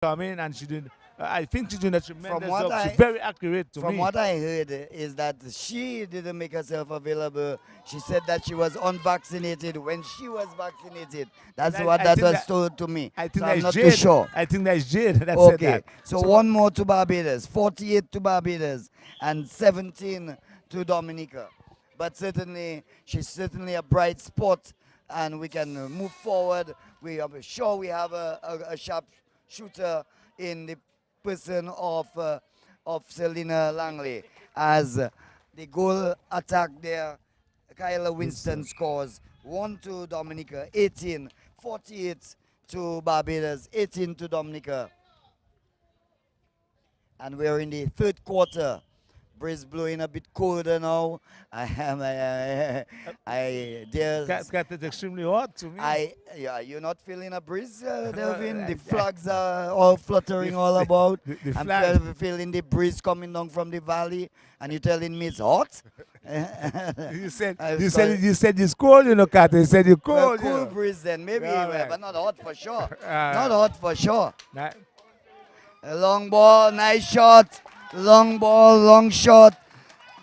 come in, and she did. I think she's doing a tremendous what job. She's I very accurate to From me. what I heard is that she didn't make herself available. She said that she was unvaccinated when she was vaccinated. That's And what I that think was told to me. I think So I'm that's not too Jade. sure. I think that's Jade that said Okay, that. so one more to Barbados, 48 to Barbados, and 17 to Dominica. But certainly, she's certainly a bright spot, and we can move forward. We are sure we have a sharp shooter in the person of Selena Langley. As the goal attack there, Kyla Winston scores 1 to Dominica, 18, 48 to Barbados, 18 to Dominica. And we're in the third quarter. Breeze blowing a bit colder now. I am. Cat is extremely hot to me. Yeah, you're not feeling a breeze, Delvin. The flags are all fluttering all about. I'm feeling the breeze coming down from the valley, and you're telling me it's hot. you said it's cold, you know, Cat. You said you're cold. Cool breeze then, maybe, right. but not hot for sure. Not hot for sure. Nah. A long ball, nice shot. Long ball, long shot.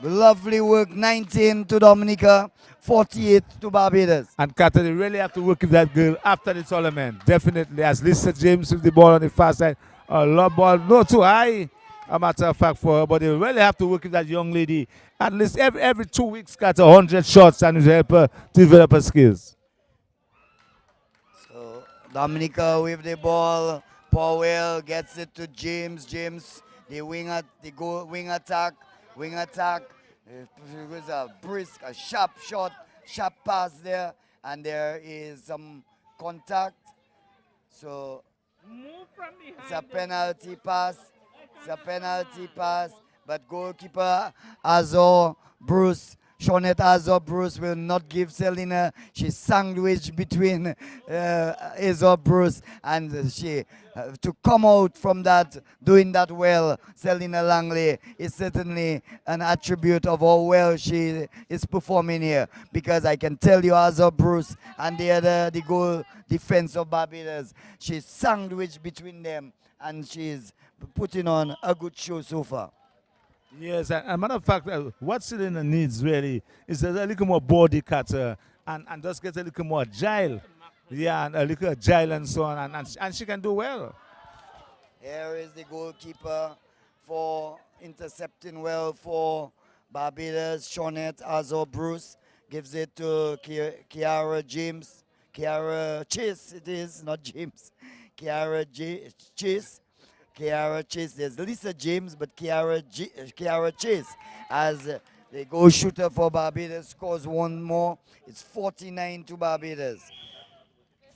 Lovely work, 19 to Dominica, 48 to Barbados. And Carter, they really have to work with that girl after the tournament. Definitely, as Lisa James with the ball on the far side. A lob ball, not too high, a matter of fact, for her. But they really have to work with that young lady. At least every 2 weeks, got 100 shots and help her to develop her skills. So, Dominica with the ball. Powell gets it to James. James, the wing attack. It was a brisk, a sharp shot, sharp pass there, and there is some contact. So it's a penalty pass. It's a penalty pass, but goalkeeper Shawnette Azor Bruce will not give Selena. She's sandwiched between Azor Bruce, and she to come out from that, doing that well, Selena Langley, is certainly an attribute of how well she is performing here. Because I can tell you, Azor Bruce and the goal defense of Barbados, she's sandwiched between them, and she's putting on a good show so far. Yes, and a matter of fact, what Selena needs really is a little more body cutter and just get a little more agile. Yeah, and a little agile and so on, and she can do well. Here is the goalkeeper for intercepting well for Barbados. Shawnette Azor Bruce gives it to Kiara Chase, it is, not James. Chase. Kiara Chase. There's Lisa James, but Kiara Chase as the goal shooter for Barbados scores one more. It's 49 to Barbados.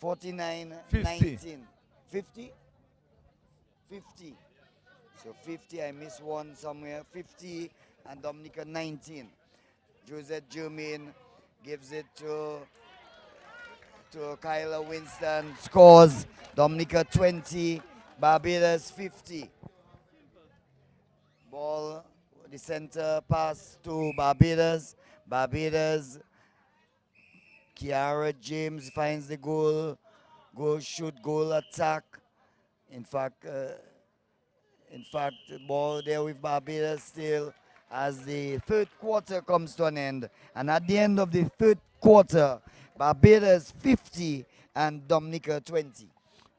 49-19. 50? 50. So 50, I missed one somewhere. 50 and Dominica 19. Josette Germain gives it to Kyla Winston. Scores Dominica 20. Barbados 50. Ball, the center pass to Barbados. Kiara James finds the goal. Goal shoot, goal attack. In fact, ball there with Barbados still as the third quarter comes to an end. And at the end of the third quarter, Barbados 50 and Dominica 20.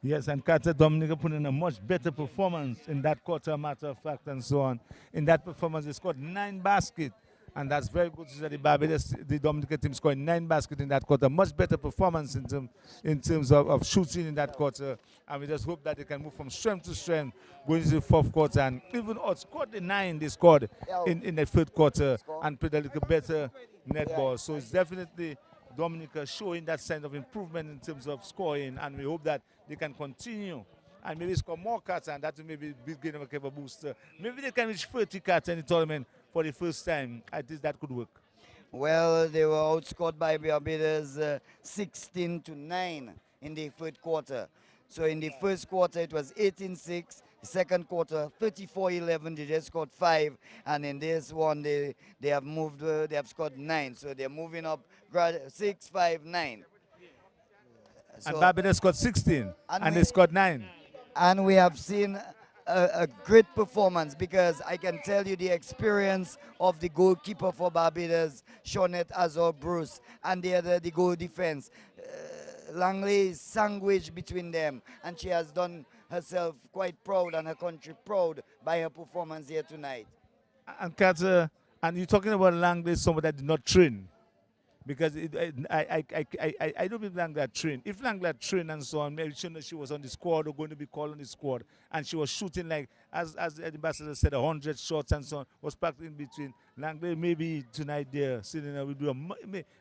Yes, and Carter Dominica put in a much better performance in that quarter, matter of fact, and so on. In that performance, they scored 9 baskets, and that's very good to see the Barbados, the Dominica team scoring 9 baskets in that quarter. Much better performance in terms of shooting in that quarter, and we just hope that they can move from strength to strength going into the fourth quarter, and even outscored the 9 they scored in the third quarter and played a little better netball. So it's definitely Dominica showing that sign of improvement in terms of scoring, and we hope that they can continue and maybe score more cards, and that will maybe give them a booster. Maybe they can reach 30 cards in the tournament for the first time. I think that could work. Well, they were outscored by Barbados 16-9 in the third quarter. So in the first quarter it was 18-6. The second quarter 34-11. They just scored 5, and in this one they have moved. They have scored 9. So they're moving up 6-5-9. So and Barbados scored 16, and they scored 9. And we have seen a great performance, because I can tell you the experience of the goalkeeper for Barbados, Shawnette Azor Bruce, and the goal defense. Langley is sandwiched between them, and she has done herself quite proud and her country proud by her performance here tonight. And Carter, and you're talking about Langley, someone that did not train. Because I don't believe Langla trained. If Langla trained and so on, maybe she was on the squad or going to be called on the squad, and she was shooting like, as the ambassador said, 100 shots and so on, was packed in between. Langla maybe tonight there, sitting there, will do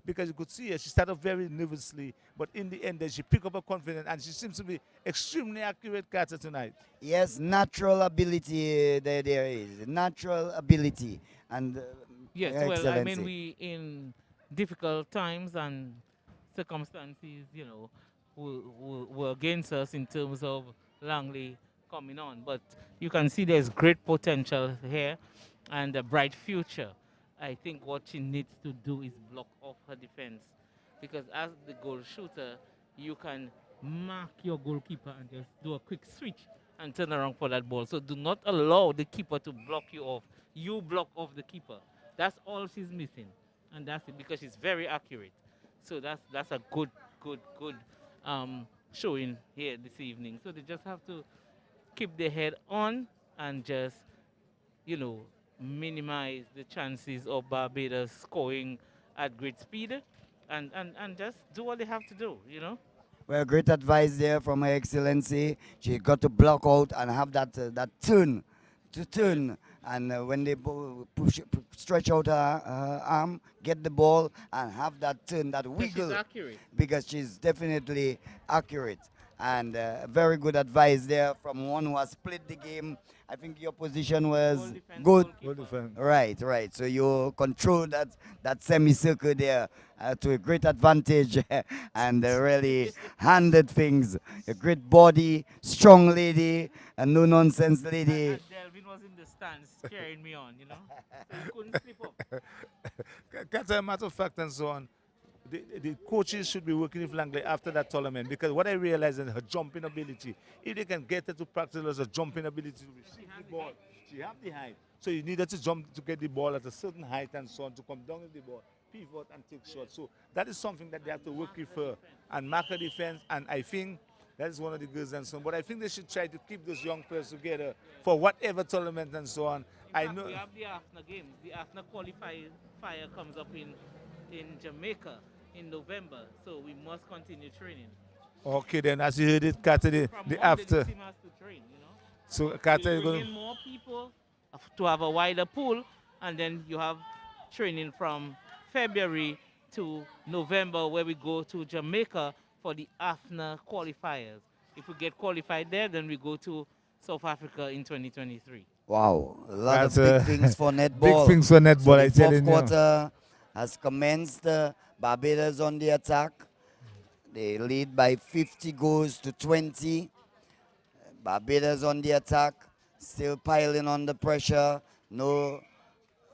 because you could see her, she started very nervously, but in the end, then she picked up her confidence, and she seems to be extremely accurate, Carter, tonight. Yes, natural ability there is. Natural ability. And Yes, well, I mean, excellency. we in difficult times and circumstances, you know, were against us in terms of Langley coming on. But you can see there's great potential here and a bright future. I think what she needs to do is block off her defense, because as the goal shooter, you can mark your goalkeeper and just do a quick switch and turn around for that ball. So do not allow the keeper to block you off. You block off the keeper. That's all she's missing, and that's it, because she's very accurate. So that's a good showing here this evening. So they just have to keep their head on and just, you know, minimize the chances of Barbados scoring at great speed, and just do what they have to do, you know. Well, great advice there from Her Excellency. She got to block out and have that turn, to turn. And when they stretch out her arm, get the ball, and have that turn, that wiggle. She's accurate. Because she's definitely accurate. And very good advice there from one who has played the game. I think your position was Goal defense, good. Well goalkeeper. defended. Right. So you control that semicircle there to a great advantage and really handled things. A great body, strong lady, a no nonsense lady. And Delvin was in the stands cheering me on, you know. So you couldn't slip up. That's a matter of fact and so on. The coaches should be working with Langley after that tournament, because what I realized is her jumping ability. If they can get her to practice as a jumping ability to receive the ball, she have the height. So you need her to jump to get the ball at a certain height and so on, to come down with the ball, pivot and take shots. So that is something that they have to work with her and mark her defense. And I think that is one of the girls and so on. But I think they should try to keep those young players together for whatever tournament and so on. I know. We have the AFNA games. The AFNA qualifier comes up in Jamaica in November, so we must continue training. Okay, then as you heard it, Carter, the Monday, after. the team has to train, you know. So Carter is You bring going in more people to have a wider pool, and then you have training from February to November, where we go to Jamaica for the AFNA qualifiers. If we get qualified there, then we go to South Africa in 2023. Wow, a lot That's of big things for netball. big things for netball, So I the tell fourth you. quarter has commenced. Barbados on the attack. They lead by 50 goals to 20. Barbados on the attack, still piling on the pressure. No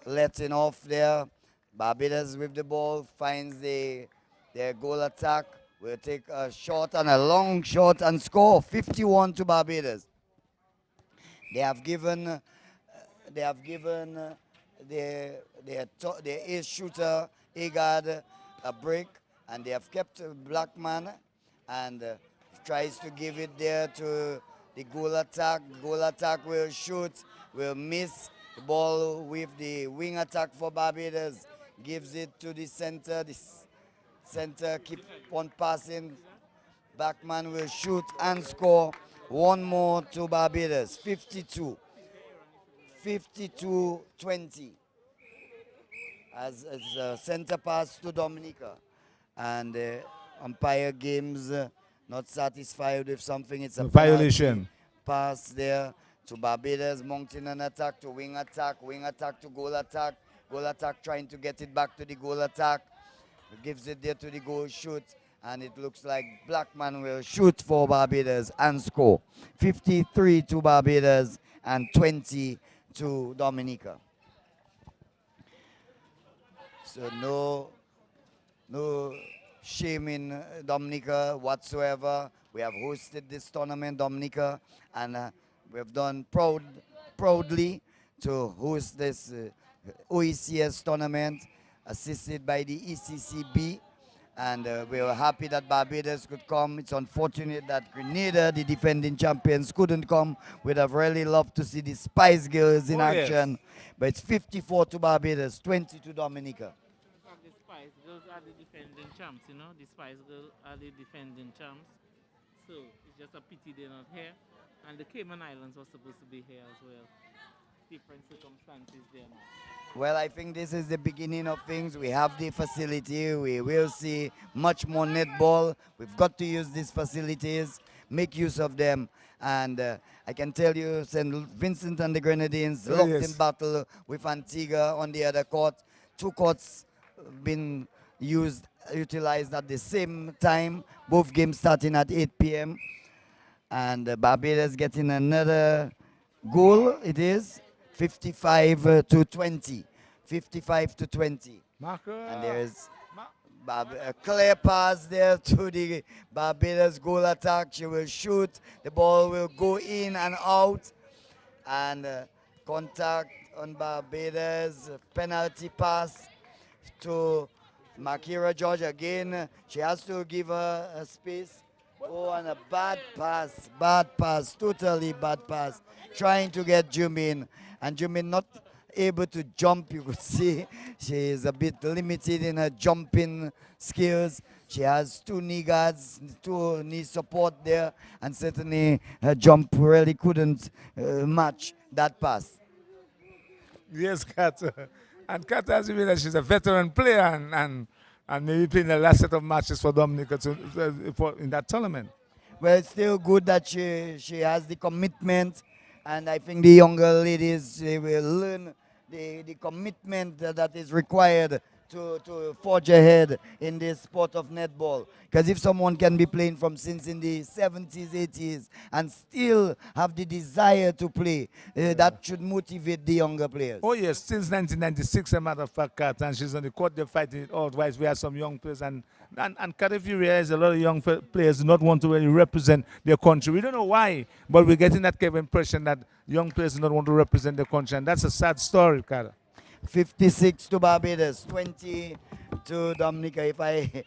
letting off there. Barbados with the ball finds their goal attack. Will take a shot and a long shot and score. 51 to Barbados. They have given their ace shooter Agard a break, and they have kept Blackman and tries to give it there to the goal attack. Goal attack will shoot, will miss the ball with the wing attack for Barbados. Gives it to the center. The center keep on passing. Blackman will shoot and score. One more to Barbados. 52. 52-20. As a center pass to Dominica. And umpire games not satisfied with something. It's a Violation. pass there to Barbados, mounting an attack to wing attack to goal attack trying to get it back to the goal attack. Gives it there to the goal shoot, and it looks like Blackman will shoot for Barbados and score. 53 to Barbados and 20 to Dominica. So no shame in Dominica whatsoever. We have hosted this tournament, Dominica, and we have done proudly to host this OECS tournament, assisted by the ECCB. And we were happy that Barbados could come. It's unfortunate that Grenada, the defending champions, couldn't come. We'd have really loved to see the Spice Girls in action. But it's 54 to Barbados, 20 to Dominica. The Spice Girls are the defending champs, you know. The Spice Girls are the defending champs. So it's just a pity they're not here. And the Cayman Islands were supposed to be here as well. Different circumstances there now. Well, I think this is the beginning of things. We have the facility. We will see much more netball. We've got to use these facilities, make use of them. And I can tell you, St. Vincent and the Grenadines locked in battle with Antigua on the other court. 2 courts been utilized at the same time. Both games starting at 8 p.m. And Barbados getting another goal. It is 55 to 20. 55 to 20. And there is a clear pass there to the Barbados goal attack. She will shoot. The ball will go in and out. And contact on Barbados. Penalty pass to Makira George again. She has to give her a space. Oh, and a bad pass, totally bad pass. Trying to get Jumin, and Jumin not able to jump. You could see she is a bit limited in her jumping skills. She has 2 knee guards, 2 knee support there, and certainly her jump really couldn't match that pass. Yes, Carter. And Carter, as you realize, she's a veteran player and maybe playing the last set of matches for Dominica in that tournament. Well, it's still good that she has the commitment, and I think the younger ladies, they will learn the commitment that is required to forge ahead in this sport of netball. Because if someone can be playing since in the 70s, 80s, and still have the desire to play, that should motivate the younger players. Oh yes, since 1996, a matter of fact, Kat, and she's on the court, they're fighting it all. Otherwise, we have some young players, and Kat, if you realize, a lot of young players do not want to really represent their country. We don't know why, but we're getting that kind of impression that young players do not want to represent their country, and that's a sad story, Kat. 56 to Barbados, 20 to Dominica. If I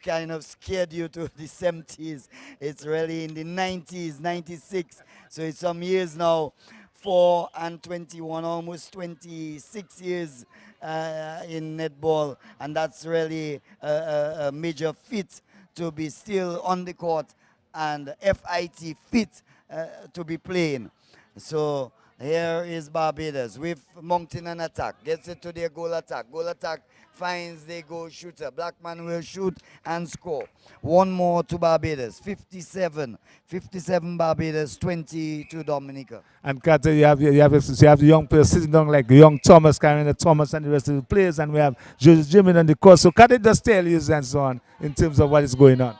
kind of scared you to the 70s, it's really in the 90s, 96. So it's some years now, 4 and 21, almost 26 years in netball. And that's really a major feat to be still on the court and FIT fit to be playing. So here is Barbados with mounting an attack. Gets it to their goal attack. Goal attack finds the goal shooter. Blackman will shoot and score. 1 more to Barbados. 57 Barbados, 20 to Dominica. And Carter, you have the young players sitting down like young Thomas, carrying Thomas and the rest of the players, and we have Jimmy on the court. So Carter just tell you and so on in terms of what is going on.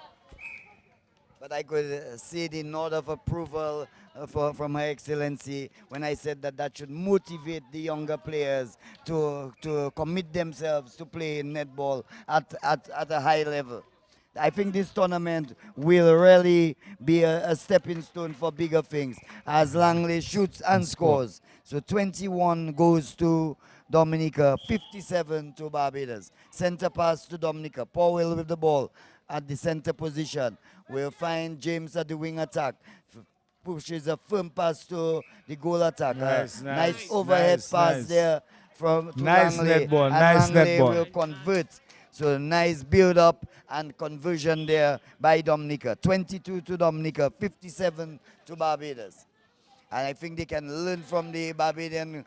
But I could see the nod of approval from Her Excellency when I said that should motivate the younger players to commit themselves to play netball at a high level. I think this tournament will really be a stepping stone for bigger things as Langley shoots and scores. So 21 goes to Dominica, 57 to Barbados. Center pass to Dominica. Powell with the ball at the center position. We'll find James at the wing attack. Pushes a firm pass to the goal attack. Nice overhead pass there from Langley. Netball, and Langley netball. will convert. So nice build up and conversion there by Dominica. 22 to Dominica, 57 to Barbados. And I think they can learn from their Barbadian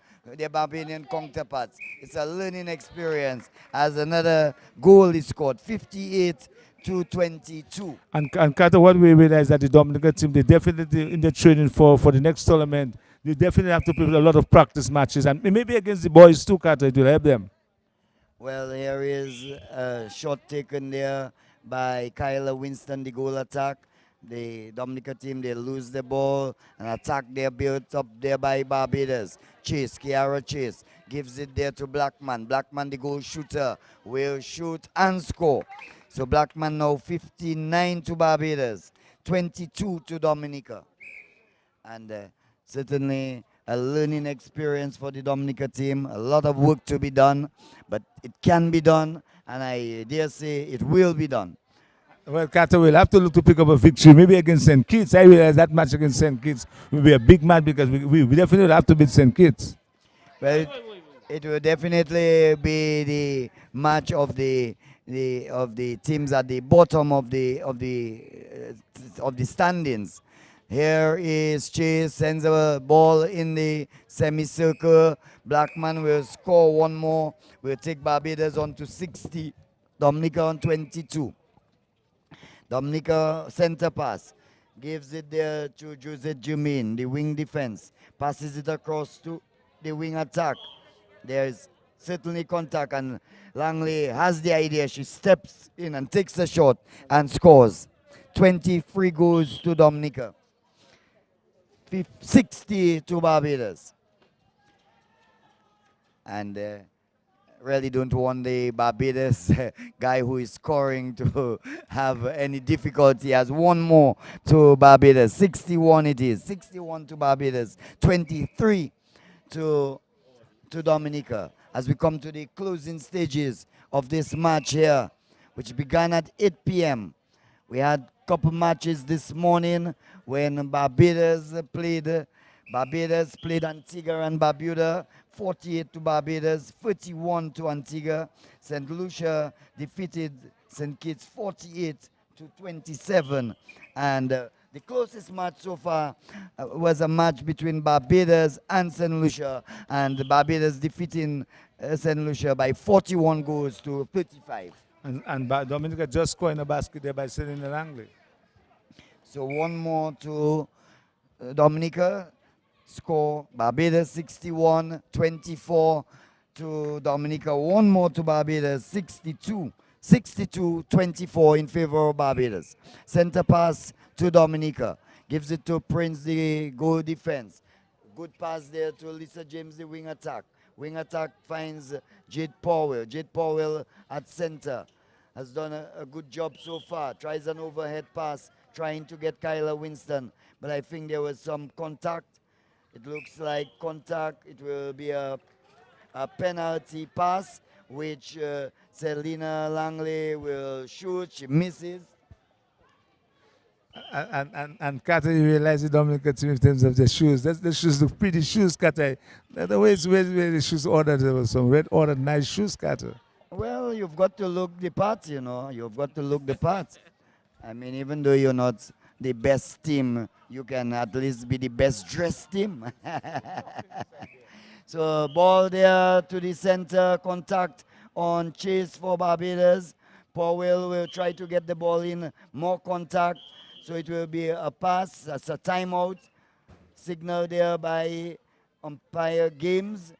counterparts. It's a learning experience as another goal is scored, 58 to 22. And Carter, what we realize that the Dominican team, they definitely in the training for the next tournament, they definitely have to play a lot of practice matches, and maybe against the boys too, Carter, it will help them. Well, here is a shot taken there by Kyla Winston, the goal attack. The Dominica team, they lose the ball, and attack there built up there by Barbados. Chase, Kiara Chase, gives it there to Blackman. Blackman, the goal shooter, will shoot and score. So Blackman now 59 to Barbados. 22 to Dominica. And certainly a learning experience for the Dominica team. A lot of work to be done, but it can be done, and I dare say it will be done. Well, Carter will have to look to pick up a victory, maybe against St. Kitts. I realize that match against St. Kitts will be a big match because we definitely will have to beat St. Kitts. Well, it will definitely be the match of the teams at the bottom of the standings. Here is Chase, sends a ball in the semicircle. Blackman will score one more. Will take Barbados on to 60. Dominica on 22. Dominica center pass. Gives it there to Jose Jumin, the wing defense. Passes it across to the wing attack. There's certainly contact, and Langley has the idea. She steps in and takes a shot and scores. 23 goals to Dominica. 60 to Barbados. And really don't want the Barbados guy who is scoring to have any difficulty. He has one more to Barbados. 61 it is. 61 to Barbados. 23 to Dominica. As we come to the closing stages of this match here, which began at 8 p.m. We had a couple matches this morning when Barbados played Antigua and Barbuda. 48 to Barbados, 31 to Antigua. St. Lucia defeated St. Kitts 48 to 27. And the closest match so far was a match between Barbados and St. Lucia, and Barbados defeating St. Lucia by 41 goals to 35. And Dominica just scoring a basket there by Selena Langley. So one more to Dominica. Score Barbados 61, 24 to Dominica. One more to Barbados, 62, 24 in favor of Barbados. Center pass to Dominica. Gives it to Prince, the goal defense. Good pass there to Lisa James, the wing attack. Wing attack finds Jade Powell. Jade Powell at center has done a good job so far. Tries an overhead pass, trying to get Kyla Winston. But I think there was some contact. It looks like contact. It will be a penalty pass, which Selena Langley will shoot. She misses. And Carter, you realize the Dominica team in terms of the shoes. The shoes look pretty shoes, Carter. The way the shoes ordered, there was some red ordered nice shoes, Carter. Well, you've got to look the part, you know. You've got to look the part. I mean, even though you're not the best team, you can at least be the best dressed team. So ball there to the center, contact on Chase for Barbados. Powell will try to get the ball in, more contact. So it will be a pass. That's a timeout. Signal there by umpire Games.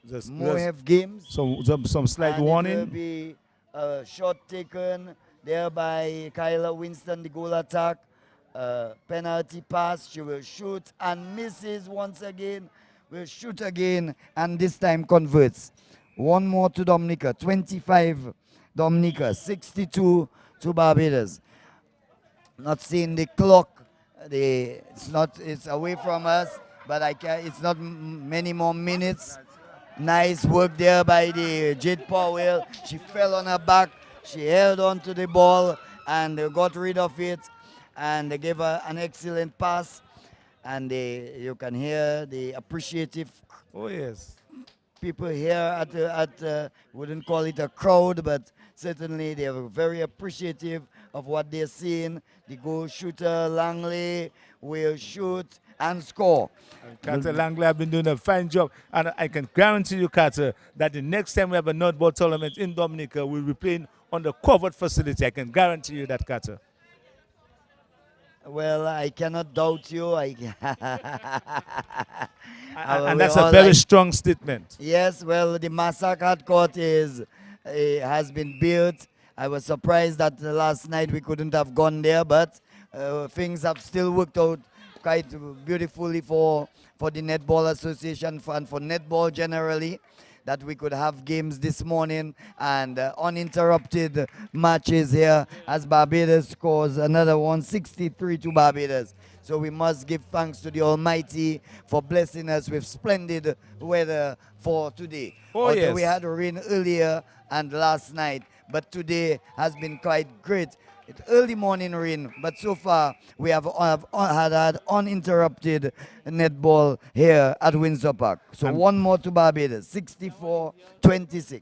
Mohev Games. Some slight warning. It will be a shot taken there by Kyla Winston, the goal attack. Penalty pass. She will shoot and misses once again. Will shoot again and this time converts. One more to Dominica. 25 Dominica. 62 to Barbados. Not seeing the clock. It's away from us, but it's not many more minutes. Nice work there by the Jade Powell. She fell on her back. She held on to the ball and got rid of it. And they gave her an excellent pass. And you can hear the appreciative people here at wouldn't call it a crowd, but certainly they are very appreciative of what they're seeing. The goal shooter Langley will shoot and score. Carter Langley have been doing a fine job, and I can guarantee you, Carter, that the next time we have a Netball tournament in Dominica, we'll be playing on the covered facility. I can guarantee you that, Carter. Well, I cannot doubt you. And that's a very strong statement. Yes, well, the Massacre court has been built. I was surprised that last night we couldn't have gone there, but things have still worked out quite beautifully for the Netball Association and for netball generally. that we could have games this morning and uninterrupted matches here as Barbados scores another 163 to Barbados. So we must give thanks to the Almighty for blessing us with splendid weather for today. Oh, Although we yes. had rain earlier and last night, but today has been quite great. It's early morning rain, but so far we have had uninterrupted netball here at Windsor Park. So one more to Barbados, 64-26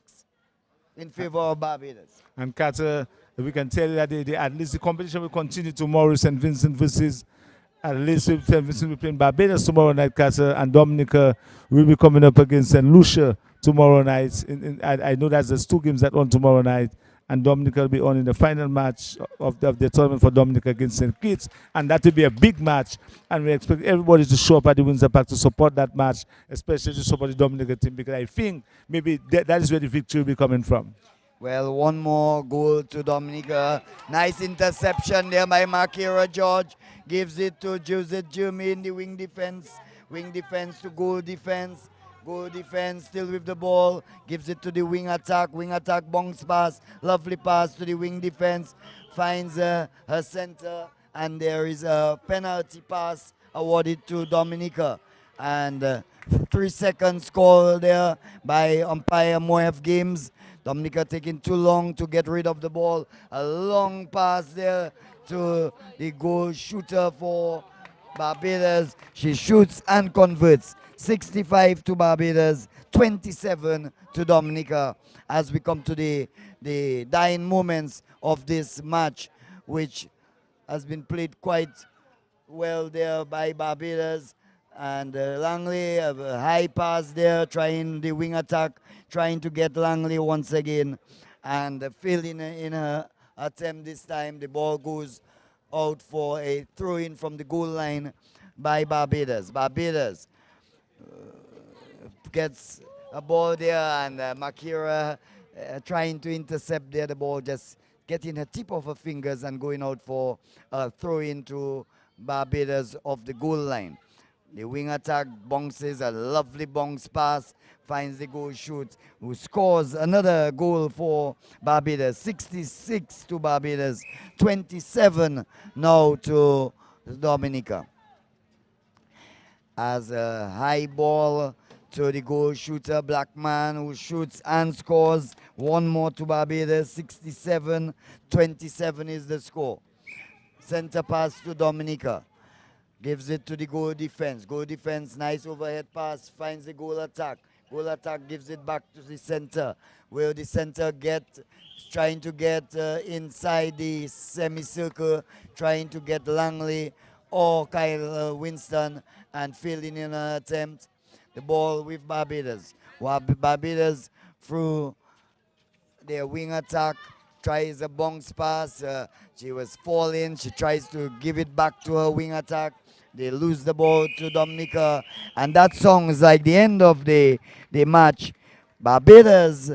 in favor of Barbados. And Carter, we can tell you that at least the competition will continue tomorrow. St. Vincent versus at least St. Vincent will be playing Barbados tomorrow night, Carter, and Dominica will be coming up against St. Lucia tomorrow night. I know that's there's 2 games that on tomorrow night, and Dominica will be on in the final match of the tournament for Dominica against St. Kitts, and that will be a big match, and we expect everybody to show up at the Windsor Park to support that match, especially to support the Dominica team, because I think maybe that is where the victory will be coming from. Well, one more goal to Dominica. Nice interception there by Makira George. Gives it to Jose Jeremy in the wing defense. Wing defense to goal defense. Goal defense still with the ball. Gives it to the wing attack. Wing attack bounce pass. Lovely pass to the wing defense. Finds her center. And there is a penalty pass awarded to Dominica. And 3 seconds call there by umpire Moef Games. Dominica taking too long to get rid of the ball. A long pass there to the goal shooter for Barbados. She shoots and converts. 65 to Barbados, 27 to Dominica. As we come to the dying moments of this match, which has been played quite well there by Barbados. And Langley, a high pass there, trying the wing attack, trying to get Langley once again, and failing in her attempt this time. The ball goes out for a throw-in from the goal line by Barbados. Barbados gets a ball there, and Makira trying to intercept there, the ball just getting her tip of her fingers and going out for a throw-in to Barbados off the goal line. The wing attack bounces, a lovely bounce pass, finds the goal shoot, who scores another goal for Barbados. 66 to Barbados, 27 now to Dominica. As a high ball to the goal shooter, Blackman, who shoots and scores. One more to Barbados, 67-27 is the score. Center pass to Dominica. Gives it to the goal defense. Goal defense, nice overhead pass, finds the goal attack. Goal attack gives it back to the center. Will the center trying to get inside the semicircle, trying to get Langley or Kyle Winston, and failing in an attempt. The ball with Barbados. Barbados through their wing attack. Tries a bounce pass. She was falling. She tries to give it back to her wing attack. They lose the ball to Dominica. And that song is like the end of the match. Barbados